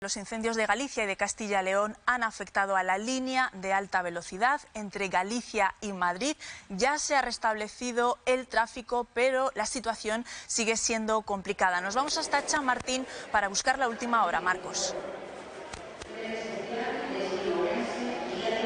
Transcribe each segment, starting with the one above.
Los incendios de Galicia y de Castilla y León han afectado a la línea de alta velocidad entre Galicia y Madrid. Ya se ha restablecido el tráfico, pero la situación sigue siendo complicada. Nos vamos hasta Chamartín para buscar la última hora, Marcos.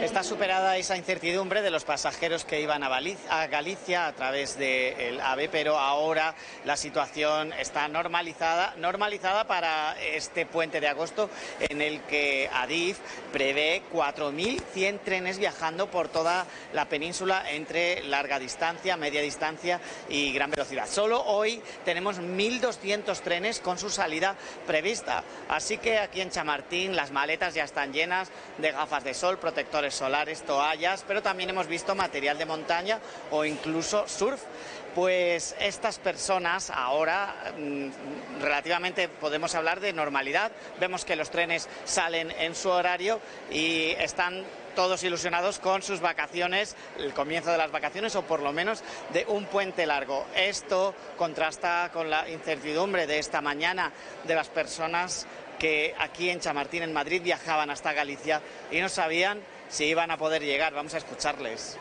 Está superada esa incertidumbre de los pasajeros que iban a Galicia a través del AVE, pero ahora la situación está normalizada para este puente de agosto, en el que Adif prevé 4.100 trenes viajando por toda la península entre larga distancia, media distancia y gran velocidad. Solo hoy tenemos 1.200 trenes con su salida prevista. Así que aquí en Chamartín las maletas ya están llenas de gafas de sol, protectores solares, toallas, pero también hemos visto material de montaña o incluso surf. Pues estas personas ahora relativamente podemos hablar de normalidad. Vemos que los trenes salen en su horario y están todos ilusionados con sus vacaciones, el comienzo de las vacaciones o por lo menos de un puente largo. Esto contrasta con la incertidumbre de esta mañana de las personas que aquí en Chamartín, en Madrid, viajaban hasta Galicia y no sabían si iban a poder llegar. Vamos a escucharles.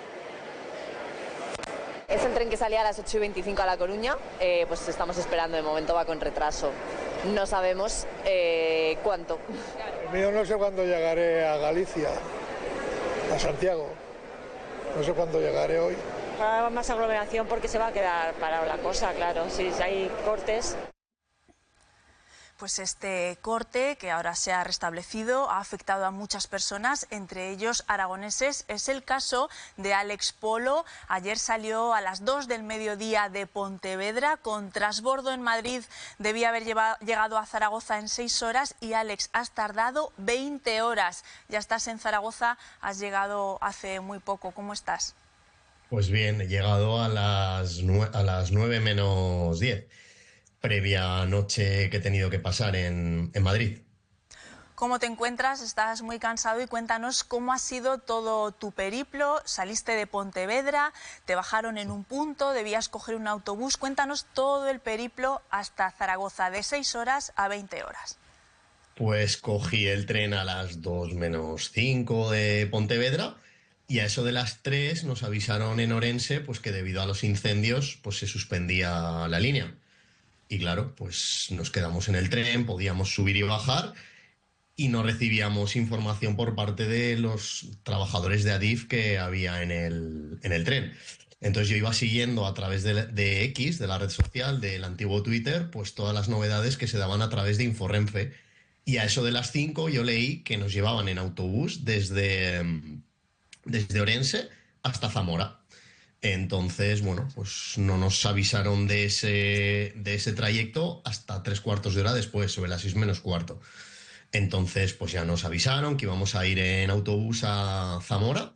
Es el tren que salía a las 8:25 a La Coruña, pues estamos esperando, de momento va con retraso. No sabemos cuánto. Yo no sé cuándo llegaré a Galicia, a Santiago. No sé cuándo llegaré hoy. Va a haber más aglomeración porque se va a quedar parada la cosa, claro. Si hay cortes. Pues este corte, que ahora se ha restablecido, ha afectado a muchas personas, entre ellos aragoneses. Es el caso de Alex Polo. Ayer salió a las 2 del mediodía de Pontevedra, con trasbordo en Madrid. Debía haber llegado a Zaragoza en 6 horas y, Alex, has tardado 20 horas. Ya estás en Zaragoza, has llegado hace muy poco. ¿Cómo estás? Pues bien, he llegado a las 9 menos 10. Previa noche que he tenido que pasar en Madrid. ¿Cómo te encuentras? Estás muy cansado y cuéntanos cómo ha sido todo tu periplo. Saliste de Pontevedra, te bajaron en un punto, debías coger un autobús. Cuéntanos todo el periplo hasta Zaragoza, de 6 horas a 20 horas. Pues cogí el tren a las 2 menos 5 de Pontevedra y a eso de las 3 nos avisaron en Orense pues que debido a los incendios pues se suspendía la línea. Y claro, pues nos quedamos en el tren, podíamos subir y bajar y no recibíamos información por parte de los trabajadores de Adif que había en el tren. Entonces yo iba siguiendo a través de X, de la red social, del antiguo Twitter, pues todas las novedades que se daban a través de Inforrenfe. Y a eso de las 5 yo leí que nos llevaban en autobús desde Orense hasta Zamora. Entonces, bueno, pues no nos avisaron de ese trayecto hasta 3/4 de hora después, sobre las 6 menos cuarto. Entonces, pues ya nos avisaron que íbamos a ir en autobús a Zamora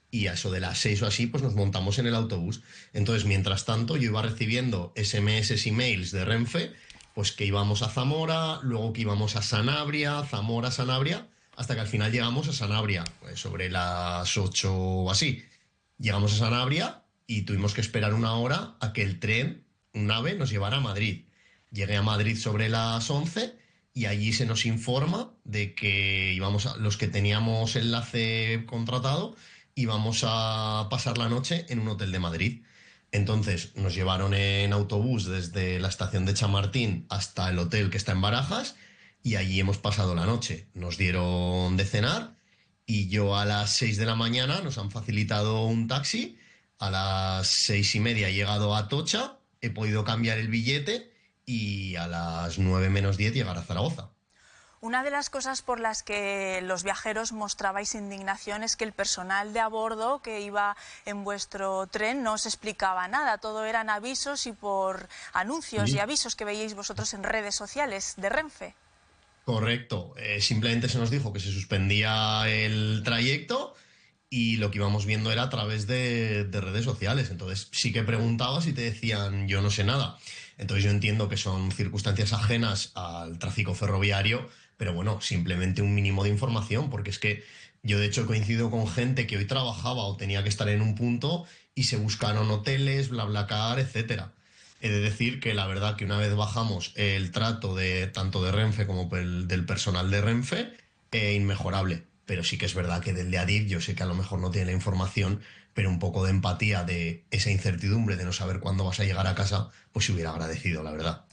y a eso de las 6 o así, pues nos montamos en el autobús. Entonces, mientras tanto, yo iba recibiendo SMS y mails de Renfe, pues que íbamos a Zamora, luego que íbamos a Sanabria, Zamora, Sanabria, hasta que al final llegamos a Sanabria, pues sobre las 8 o así. Llegamos a Sanabria y tuvimos que esperar 1 hora a que el tren, un AVE, nos llevara a Madrid. Llegué a Madrid sobre las 11 y allí se nos informa de que los que teníamos enlace contratado íbamos a pasar la noche en un hotel de Madrid. Entonces nos llevaron en autobús desde la estación de Chamartín hasta el hotel que está en Barajas y allí hemos pasado la noche. Nos dieron de cenar y yo a las 6 de la mañana nos han facilitado un taxi. A las 6:30 he llegado a Atocha, he podido cambiar el billete y a las 9 menos 10 llegar a Zaragoza. Una de las cosas por las que los viajeros mostrabais indignación es que el personal de a bordo que iba en vuestro tren no os explicaba nada. Todo eran avisos y por anuncios y avisos que veíais vosotros en redes sociales de Renfe. Correcto. Simplemente se nos dijo que se suspendía el trayecto y lo que íbamos viendo era a través de redes sociales. Entonces sí que preguntabas y te decían yo no sé nada. Entonces yo entiendo que son circunstancias ajenas al tráfico ferroviario, pero bueno, simplemente un mínimo de información, porque es que yo de hecho coincido con gente que hoy trabajaba o tenía que estar en un punto y se buscaron hoteles, BlaBlaCar, etcétera. He de decir que la verdad que una vez bajamos el trato tanto de Renfe como del personal de Renfe, inmejorable. Pero sí que es verdad que del de Adif, yo sé que a lo mejor no tiene la información, pero un poco de empatía de esa incertidumbre de no saber cuándo vas a llegar a casa, pues se hubiera agradecido, la verdad.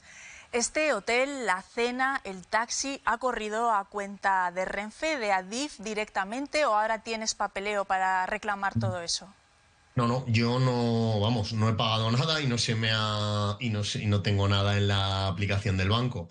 Este hotel, la cena, el taxi, ¿ha corrido a cuenta de Renfe, de Adif directamente o ahora tienes papeleo para reclamar todo eso? No, yo no, vamos, no he pagado nada y no tengo nada en la aplicación del banco.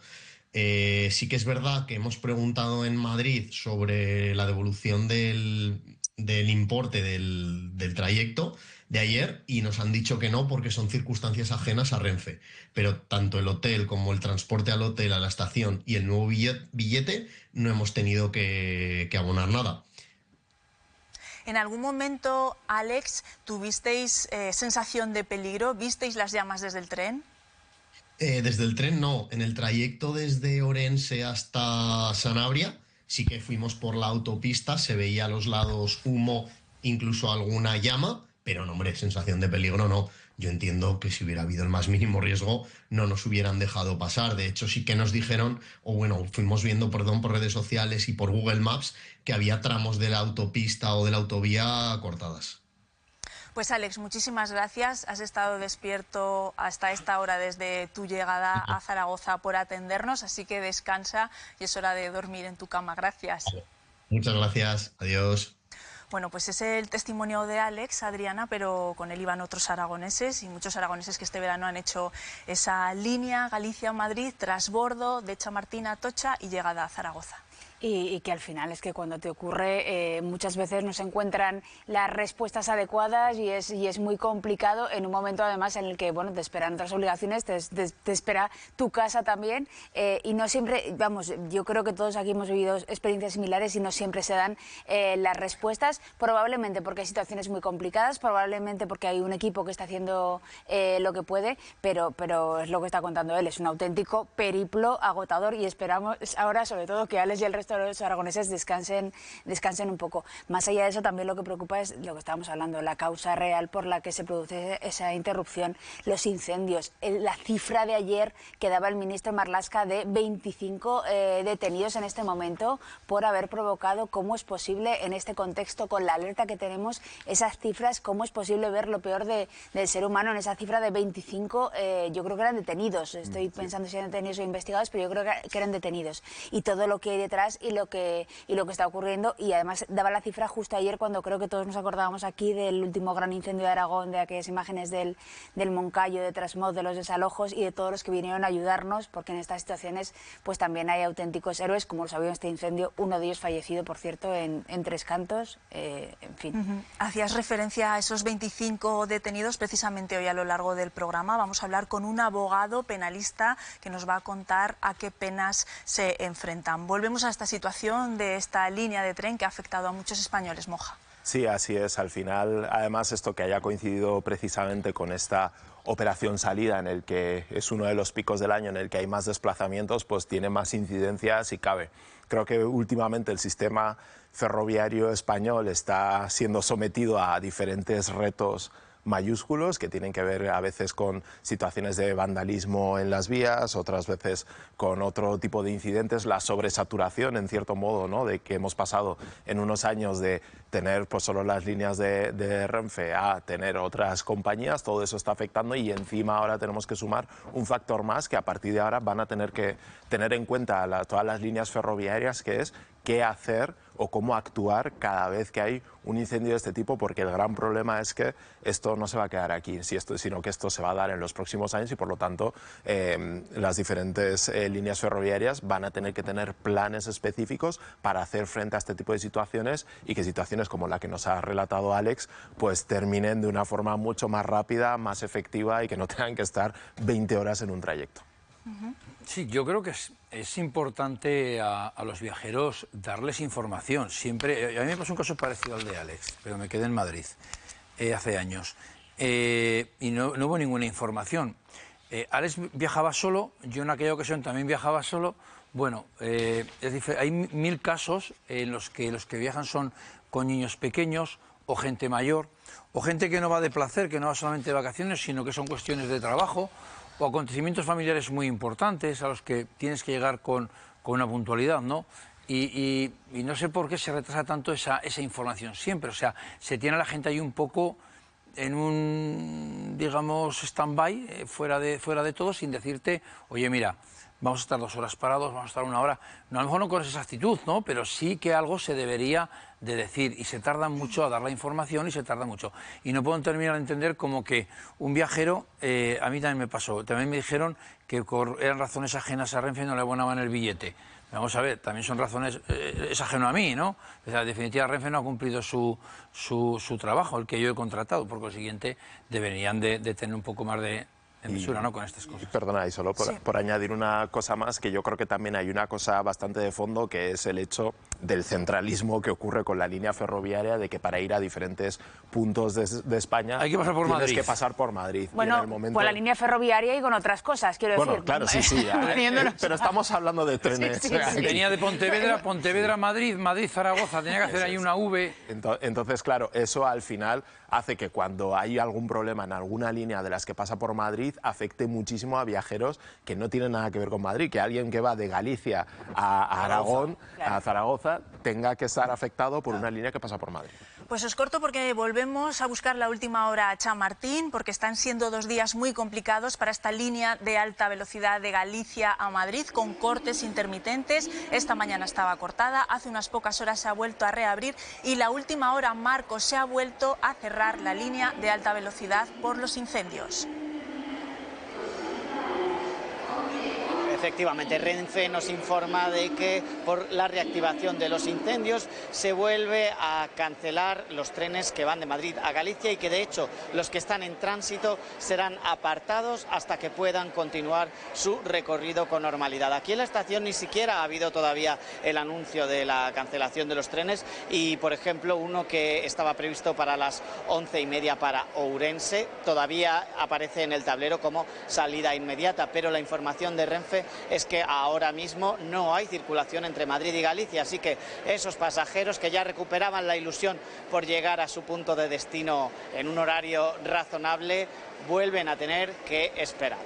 Sí que es verdad que hemos preguntado en Madrid sobre la devolución del importe del trayecto de ayer y nos han dicho que no porque son circunstancias ajenas a Renfe. Pero tanto el hotel como el transporte al hotel, a la estación y el nuevo billete no hemos tenido que abonar nada. ¿En algún momento, Alex, tuvisteis sensación de peligro? ¿Visteis las llamas desde el tren? Desde el tren no. En el trayecto desde Orense hasta Sanabria sí que fuimos por la autopista, se veía a los lados humo, incluso alguna llama, pero no, hombre, sensación de peligro no. Yo entiendo que si hubiera habido el más mínimo riesgo no nos hubieran dejado pasar. De hecho, sí que nos dijeron, o bueno, fuimos viendo, perdón, por redes sociales y por Google Maps, que había tramos de la autopista o de la autovía cortadas. Pues Alex, muchísimas gracias. Has estado despierto hasta esta hora desde tu llegada a Zaragoza por atendernos, así que descansa y es hora de dormir en tu cama. Gracias. Muchas gracias. Adiós. Bueno, pues es el testimonio de Alex, Adriana, pero con él iban otros aragoneses y muchos aragoneses que este verano han hecho esa línea Galicia-Madrid, transbordo de Chamartín a Atocha y llegada a Zaragoza. Y que al final es que cuando te ocurre muchas veces no se encuentran las respuestas adecuadas y es muy complicado en un momento además en el que bueno, te esperan otras obligaciones, te espera tu casa también y no siempre, vamos, yo creo que todos aquí hemos vivido experiencias similares y no siempre se dan las respuestas, probablemente porque hay situaciones muy complicadas, probablemente porque hay un equipo que está haciendo lo que puede, pero es lo que está contando él, es un auténtico periplo agotador y esperamos ahora sobre todo que Alex y el resto de los aragoneses descansen un poco. Más allá de eso, también lo que preocupa es lo que estábamos hablando, la causa real por la que se produce esa interrupción, los incendios. La cifra de ayer que daba el ministro Marlaska de 25 detenidos en este momento por haber provocado. ¿Cómo es posible en este contexto, con la alerta que tenemos, esas cifras? ¿Cómo es posible ver lo peor del ser humano en esa cifra de 25? Yo creo que eran detenidos. Estoy pensando si eran detenidos o investigados, pero yo creo que eran detenidos. Y todo lo que hay detrás y lo que está ocurriendo, y además daba la cifra justo ayer cuando creo que todos nos acordábamos aquí del último gran incendio de Aragón, de aquellas imágenes del Moncayo, de Trasmoz, de los desalojos y de todos los que vinieron a ayudarnos, porque en estas situaciones pues también hay auténticos héroes, como lo sabía en este incendio, uno de ellos fallecido, por cierto, en Tres Cantos, en fin. Hacías referencia a esos 25 detenidos. Precisamente hoy a lo largo del programa vamos a hablar con un abogado penalista que nos va a contar a qué penas se enfrentan. Volvemos a esta situación de esta línea de tren que ha afectado a muchos españoles, Moja. Sí, así es. Al final, además, esto que haya coincidido precisamente con esta operación salida, en el que es uno de los picos del año en el que hay más desplazamientos, pues tiene más incidencias si cabe. Creo que últimamente el sistema ferroviario español está siendo sometido a diferentes retos mayúsculos que tienen que ver a veces con situaciones de vandalismo en las vías, otras veces con otro tipo de incidentes, la sobresaturación en cierto modo, ¿no? De que hemos pasado en unos años de tener pues solo las líneas de Renfe a tener otras compañías, todo eso está afectando y encima ahora tenemos que sumar un factor más que a partir de ahora van a tener que tener en cuenta todas las líneas ferroviarias, que es qué hacer o cómo actuar cada vez que hay un incendio de este tipo, porque el gran problema es que esto no se va a quedar aquí, sino que esto se va a dar en los próximos años y por lo tanto las diferentes líneas ferroviarias van a tener que tener planes específicos para hacer frente a este tipo de situaciones y que situaciones como la que nos ha relatado Alex pues terminen de una forma mucho más rápida, más efectiva y que no tengan que estar 20 horas en un trayecto. Sí, yo creo que es importante a los viajeros darles información. Siempre, a mí me pasó un caso parecido al de Alex, pero me quedé en Madrid hace años y no hubo ninguna información. Alex viajaba solo, yo en aquella ocasión también viajaba solo. Bueno, hay 1000 casos en los que viajan son con niños pequeños o gente mayor o gente que no va de placer, que no va solamente de vacaciones, sino que son cuestiones de trabajo, o acontecimientos familiares muy importantes a los que tienes que llegar con una puntualidad, ¿no? Y no sé por qué se retrasa tanto esa información siempre. O sea, se tiene a la gente ahí un poco en un, digamos, stand-by, fuera de todo, sin decirte, oye, mira, vamos a estar 2 horas parados, vamos a estar 1 hora. No, a lo mejor no con esa actitud, ¿no? Pero sí que algo se debería de decir, y se tarda mucho a dar la información y se tarda mucho. Y no puedo terminar de entender como que un viajero, a mí también me pasó, también me dijeron que eran razones ajenas a Renfe y no le abonaban el billete. Vamos a ver, también son razones, es ajeno a mí, ¿no? O sea, en definitiva, Renfe no ha cumplido su trabajo, el que yo he contratado, por consiguiente deberían de tener un poco más de mesura, ¿no?, con estas cosas. Perdona, y solo por añadir una cosa más, que yo creo que también hay una cosa bastante de fondo, que es el hecho del centralismo que ocurre con la línea ferroviaria, de que para ir a diferentes puntos de España hay que pasar por Madrid. Que pasar por Madrid. Bueno, y en el momento... por la línea ferroviaria y con otras cosas, quiero decir. Bueno, claro, sí, pero estamos hablando de trenes. Sí. Venía de Pontevedra, Madrid, Zaragoza, tenía que hacer ahí una V. Entonces, claro, eso al final hace que cuando hay algún problema en alguna línea de las que pasa por Madrid, afecte muchísimo a viajeros que no tienen nada que ver con Madrid, que alguien que va de Galicia a Aragón, claro, a Zaragoza, tenga que estar afectado por una línea que pasa por Madrid. Pues os corto porque volvemos a buscar la última hora a Chamartín, porque están siendo 2 días muy complicados para esta línea de alta velocidad de Galicia a Madrid, con cortes intermitentes. Esta mañana estaba cortada, hace unas pocas horas se ha vuelto a reabrir y la última hora, Marcos, se ha vuelto a cerrar la línea de alta velocidad por los incendios. Efectivamente, Renfe nos informa de que por la reactivación de los incendios se vuelve a cancelar los trenes que van de Madrid a Galicia y que de hecho los que están en tránsito serán apartados hasta que puedan continuar su recorrido con normalidad. Aquí en la estación ni siquiera ha habido todavía el anuncio de la cancelación de los trenes y, por ejemplo, uno que estaba previsto para las 11:30 para Ourense todavía aparece en el tablero como salida inmediata, pero la información de Renfe es que ahora mismo no hay circulación entre Madrid y Galicia, así que esos pasajeros que ya recuperaban la ilusión por llegar a su punto de destino en un horario razonable vuelven a tener que esperar.